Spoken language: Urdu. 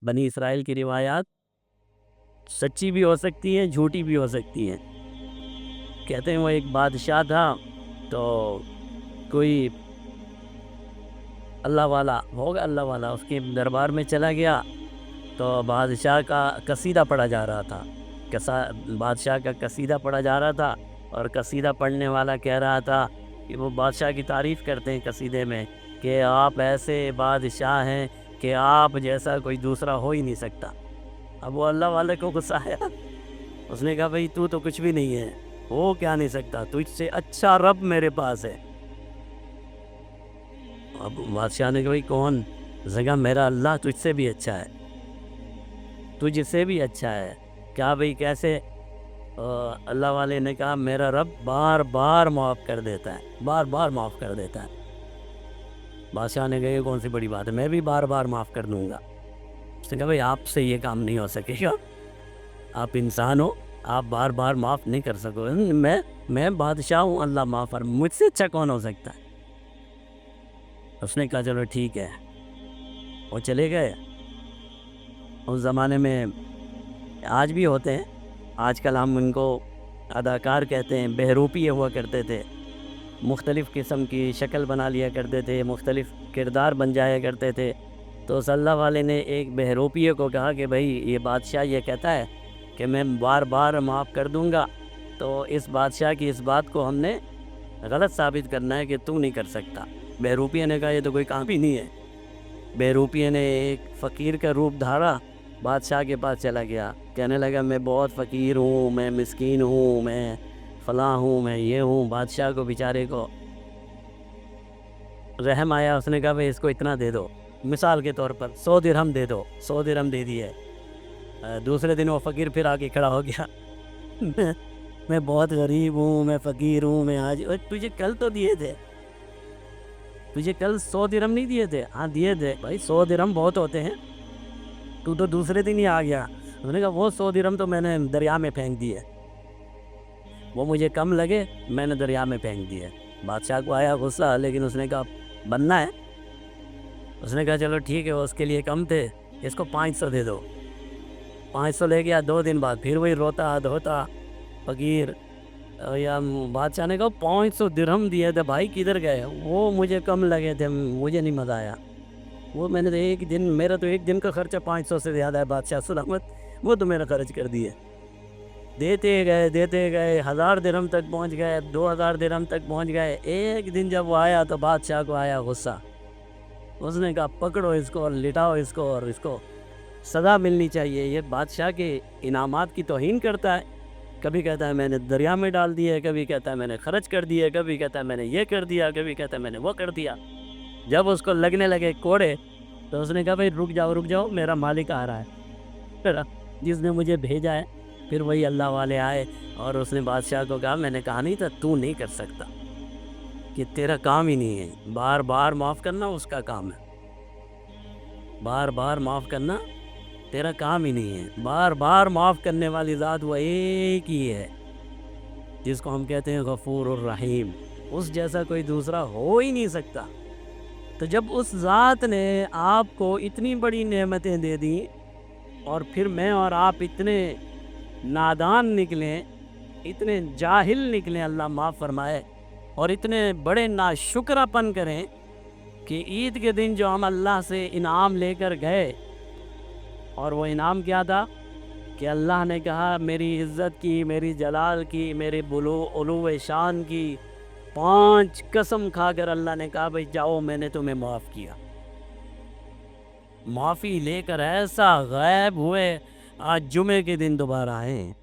بنی اسرائیل کی روایات سچی بھی ہو سکتی ہیں، جھوٹی بھی ہو سکتی ہیں۔ کہتے ہیں وہ ایک بادشاہ تھا، تو کوئی اللہ والا ہوگا، اللہ والا اس کے دربار میں چلا گیا، تو بادشاہ کا قصیدہ پڑھا جا رہا تھا، بادشاہ کا قصیدہ پڑھا جا رہا تھا، اور قصیدہ پڑھنے والا کہہ رہا تھا کہ وہ بادشاہ کی تعریف کرتے ہیں قصیدے میں کہ آپ ایسے بادشاہ ہیں کہ آپ جیسا کوئی دوسرا ہو ہی نہیں سکتا۔ اب وہ اللہ والے کو غصہ آیا، اس نے کہا بھئی تو کچھ بھی نہیں ہے، ہو کیا نہیں سکتا، تجھ سے اچھا رب میرے پاس ہے۔ اب بادشاہ نے کہا بھئی کون؟ اس نے کہا میرا اللہ تجھ سے بھی اچھا ہے، تجھ سے بھی اچھا ہے۔ کیا بھئی کیسے؟ اللہ والے نے کہا میرا رب بار بار معاف کر دیتا ہے، بار بار معاف کر دیتا ہے۔ بادشاہ نے کہا یہ کون سی بڑی بات ہے، میں بھی بار بار معاف کر دوں گا۔ اس نے کہا بھئی آپ سے یہ کام نہیں ہو سکے گا، آپ انسان ہو، آپ بار بار معاف نہیں کر سکو گے، میں بادشاہ ہوں، اللہ معاف کر، مجھ سے اچھا کون ہو سکتا ہے؟ اس نے کہا چلو ٹھیک ہے، وہ چلے گئے۔ اس زمانے میں آج بھی ہوتے ہیں، آج کل ہم ان کو اداکار کہتے ہیں، بہروپیے ہوا کرتے تھے، مختلف قسم کی شکل بنا لیا کرتے تھے، مختلف کردار بن جایا کرتے تھے۔ تو اس اللہ والے نے ایک بہروپیے کو کہا کہ بھئی یہ بادشاہ یہ کہتا ہے کہ میں بار بار معاف کر دوں گا، تو اس بادشاہ کی اس بات کو ہم نے غلط ثابت کرنا ہے کہ تو نہیں کر سکتا۔ بہروپیے نے کہا یہ تو کوئی کام ہی نہیں ہے۔ بہروپیے نے ایک فقیر کا روپ دھارا، بادشاہ کے پاس چلا گیا، کہنے لگا میں بہت فقیر ہوں، میں مسکین ہوں، میں فلاں ہوں، میں یہ ہوں۔ بادشاہ کو بیچارے کو رحم آیا، اس نے کہا بھئی اس کو اتنا دے دو، مثال کے طور پر 100 درہم دے دو۔ 100 درہم دے دیے۔ دوسرے دن وہ فقیر پھر آگے کھڑا ہو گیا، میں بہت غریب ہوں، میں فقیر ہوں، میں آج تجھے کل تو دیے تھے، تجھے کل 100 درہم نہیں دیے تھے؟ ہاں دیے تھے۔ بھائی 100 درہم بہت ہوتے ہیں، تو دوسرے دن ہی آ گیا۔ اس نے کہا وہ 100 درہم تو میں نے دریا میں پھینک دیے، وہ مجھے کم لگے، میں نے دریا میں پھینک دیے۔ بادشاہ کو آیا غصہ، لیکن اس نے کہا بننا ہے۔ اس نے کہا چلو ٹھیک ہے، وہ اس کے لیے کم تھے، اس کو 500 دے دو۔ 500 لے گیا، 2 دن بعد پھر وہی روتا دھوتا فقیر۔ یا بادشاہ نے کہا 500 درہم دیے تھے بھائی، کدھر گئے؟ وہ مجھے کم لگے تھے، مجھے نہیں مزہ آیا، وہ میں نے ایک دن، میرا تو ایک دن کا خرچہ 500 سے زیادہ ہے بادشاہ سلامت، وہ تو میرا خرچ کر دیے۔ دیتے گئے 1000 درہم تک پہنچ گئے، 2000 درہم تک پہنچ گئے۔ ایک دن جب وہ آیا تو بادشاہ کو آیا غصہ، اس نے کہا پکڑو اس کو اور لٹاؤ اس کو، اور اس کو سزا ملنی چاہیے۔ یہ بادشاہ کے انعامات کی توہین کرتا ہے، کبھی کہتا ہے میں نے دریا میں ڈال دیے، کبھی کہتا ہے میں نے خرچ کر دیے، کبھی کہتا ہے میں نے یہ کر دیا، کبھی کہتا ہے میں نے وہ کر دیا۔ جب اس کو لگنے لگے کوڑے، تو اس نے کہا بھئی رک جاؤ، میرا مالک آ رہا ہے، جس نے مجھے بھیجا ہے۔ پھر وہی اللہ والے آئے، اور اس نے بادشاہ کو کہا میں نے کہا نہیں تھا تو نہیں کر سکتا، کہ تیرا کام ہی نہیں ہے، بار بار معاف کرنا اس کا کام ہے، بار بار معاف کرنا تیرا کام ہی نہیں ہے۔ بار بار معاف کرنے والی ذات وہ ایک ہی ہے، جس کو ہم کہتے ہیں غفور الرحیم، اس جیسا کوئی دوسرا ہو ہی نہیں سکتا۔ تو جب اس ذات نے آپ کو اتنی بڑی نعمتیں دے دیں، اور پھر میں اور آپ اتنے نادان نکلیں، اتنے جاہل نکلیں، اللہ معاف فرمائے، اور اتنے بڑے ناشکرہ پن کریں کہ عید کے دن جو ہم اللہ سے انعام لے کر گئے، اور وہ انعام کیا تھا کہ اللہ نے کہا میری عزت کی، میری جلال کی، میرے علو شان کی 5 قسم کھا کر اللہ نے کہا بھئی جاؤ میں نے تمہیں معاف کیا۔ معافی لے کر ایسا غائب ہوئے، آج جمعے کے دن دوبارہ آئے ہیں۔